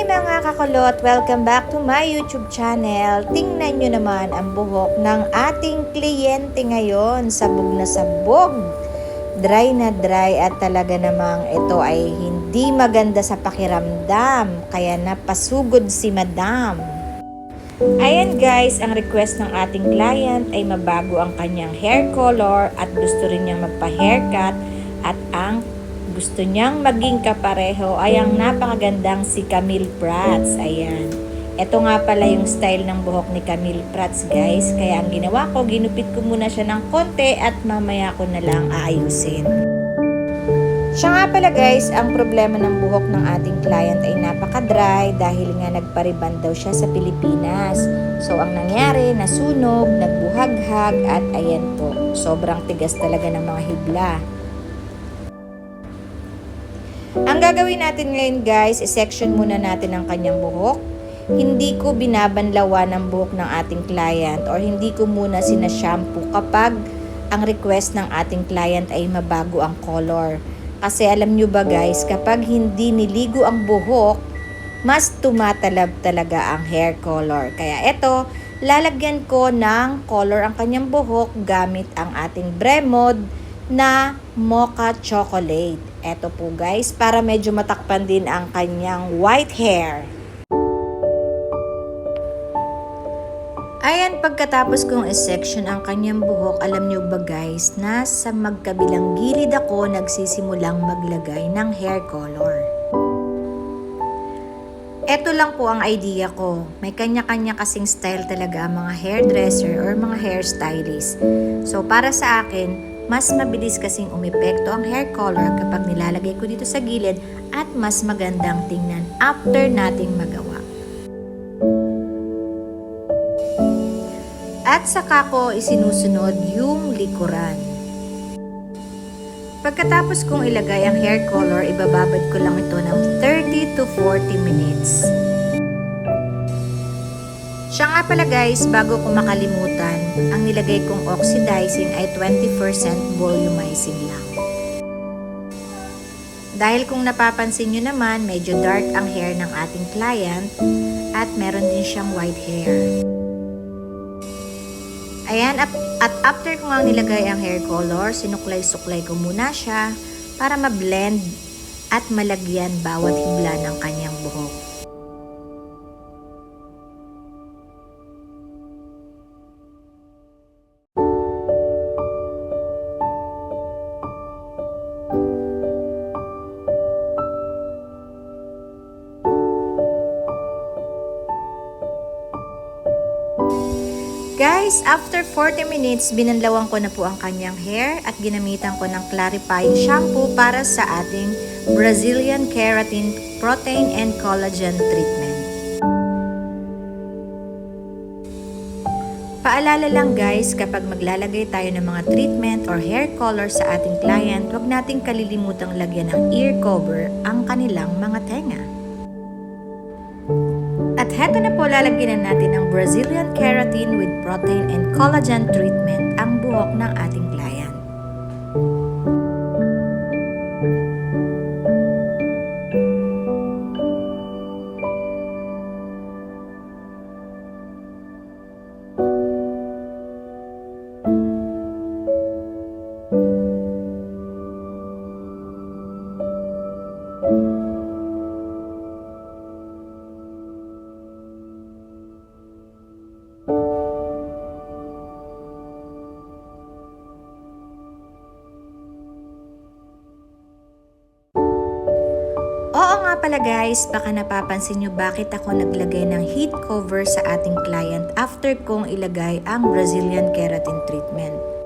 mga kakulot! Welcome back to my YouTube channel. Tingnan nyo naman ang buhok ng ating kliyente ngayon. Sabog na sabog. Dry na dry at talaga namang ito ay hindi maganda sa pakiramdam. Kaya napasugod si Madam. Ayan guys, ang request ng ating client ay mabago ang kanyang hair color at gusto rin niyang magpa-haircut at ang gusto niyang maging kapareho ay ang napakagandang si Camille Prats. Ayan. Ito nga pala yung style ng buhok ni Camille Prats guys. Kaya ang ginawa ko, ginupit ko muna siya ng konti at mamaya ko na lang aayusin. Siya nga pala guys, ang problema ng buhok ng ating client ay napaka-dry dahil nga nagpariban daw siya sa Pilipinas. So ang nangyari, nasunog, nagbuhaghag at ayan po, sobrang tigas talaga ng mga hibla. Ang gagawin natin ngayon guys, i-section muna natin ang kanyang buhok. Hindi ko binabanlawan ang buhok ng ating client or hindi ko muna sinashampoo kapag ang request ng ating client ay mabago ang color. Kasi alam nyo ba guys, kapag hindi niligo ang buhok, mas tumatalab talaga ang hair color. Kaya ito, lalagyan ko ng color ang kanyang buhok gamit ang ating Bremod na Mocha Chocolate. Eto po guys, para medyo matakpan din ang kanyang white hair. Ayan, pagkatapos kong i-section ang kanyang buhok, alam nyo ba guys, nasa magkabilang gilid ako nagsisimulang maglagay ng hair color. Eto lang po ang idea ko. May kanya-kanya kasing style talaga ang mga hairdresser or mga hairstylist. So para sa akin, mas mabilis kasing umepekto ang hair color kapag nilalagay ko dito sa gilid at mas magandang tingnan after nating magawa. At saka ko isinusunod yung likuran. Pagkatapos kong ilagay ang hair color, ibababad ko lang ito ng 30 to 40 minutes. Siya nga pala guys, bago ko makalimutan, ang nilagay kong oxidizing ay 20% volumizing lang. Dahil kung napapansin nyo naman, medyo dark ang hair ng ating client at meron din siyang white hair. Ayan, at after ko nga nilagay ang hair color, sinuklay-suklay ko muna siya para ma-blend at malagyan bawat hibla ng kanyang buhok. Guys, after 40 minutes, binanlawan ko na po ang kanyang hair at ginamitan ko ng clarifying shampoo para sa ating Brazilian Keratin Protein and Collagen Treatment. Paalala lang guys, kapag maglalagay tayo ng mga treatment or hair color sa ating client, huwag nating kalilimutang lagyan ng ear cover ang kanilang mga tenga. At heto na po, lalagyan na natin ng Brazilian Keratin with Protein and Collagen Treatment ang buhok ng ating client. Oo nga pala guys, baka napapansin nyo bakit ako naglagay ng heat cover sa ating client after kong ilagay ang Brazilian Keratin Treatment.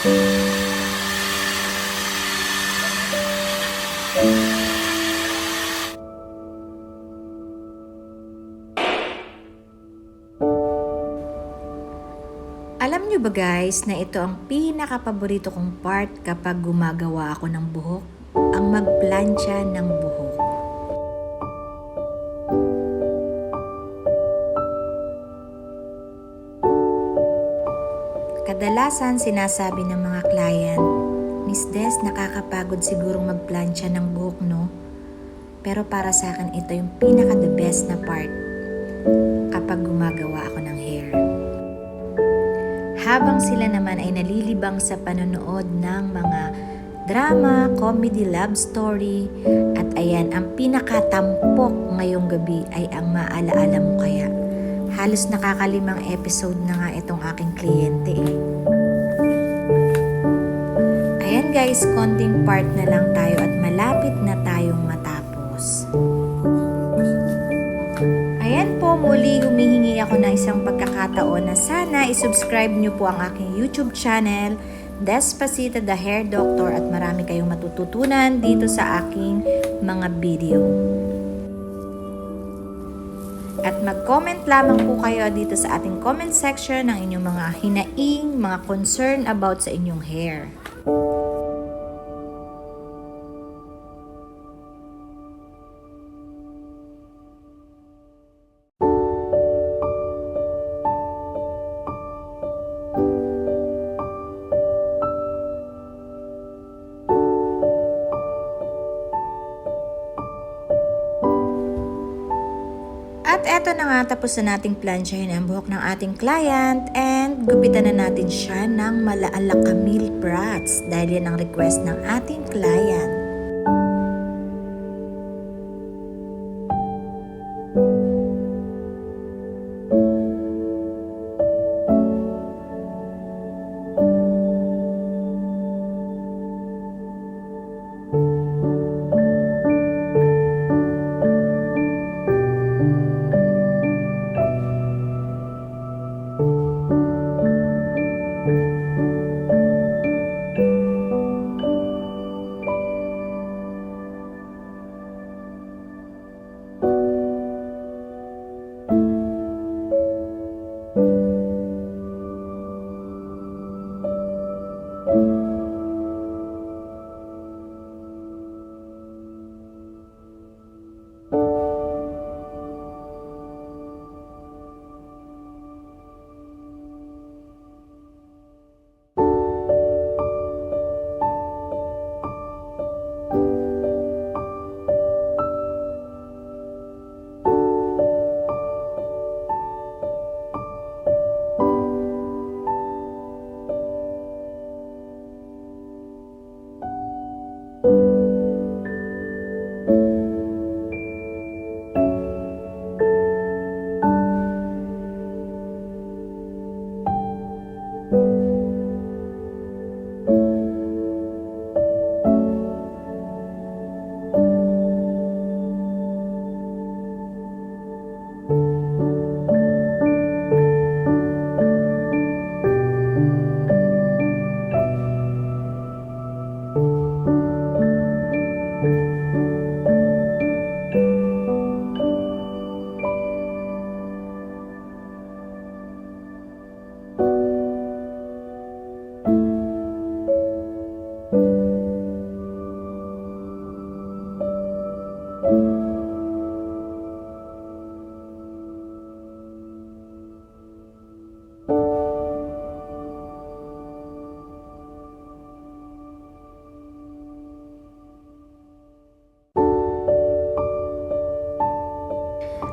Alam nyo ba guys na ito ang pinaka-paborito kong part kapag gumagawa ako ng buhok? Ang magplansya ng buhok. Kadalasan sinasabi ng mga client, Miss Des, nakakapagod sigurong magplansya ng buhok, no? Pero para sa akin, ito yung pinaka-the best na part kapag gumagawa ako ng hair. Habang sila naman ay nalilibang sa panonood ng mga drama, comedy, love story, at ayan, ang pinakatampok ngayong gabi ay ang Maalaala Mo Kaya. Halos nakakalimang episode na nga itong aking kliyente eh. Ayan guys, konting part na lang tayo at malapit na tayong matapos. Ayan po, muli humihingi ako ng isang pagkakataon na sana isubscribe nyo po ang aking YouTube channel, Despacito The Hair Doctor, at marami kayong matututunan dito sa aking mga video. At mag-comment lamang po kayo dito sa ating comment section ng inyong mga hinaing, mga concern about sa inyong hair. At eto na nga, tapos na nating plansyahin ang buhok ng ating client and gupitan na natin siya ng Malaala Camille braids dahil yan ang request ng ating client.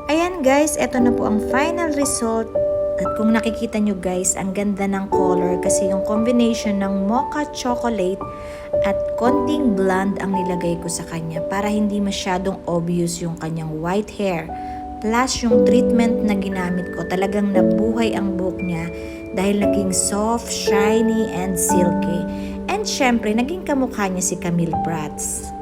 Ayan guys, eto na po ang final result. At kung nakikita nyo guys, ang ganda ng color kasi yung combination ng mocha chocolate at konting blonde ang nilagay ko sa kanya para hindi masyadong obvious yung kanyang white hair. Plus yung treatment na ginamit ko, talagang nabuhay ang buhok niya dahil naging soft, shiny, and silky. And syempre, naging kamukha niya si Camille Prats.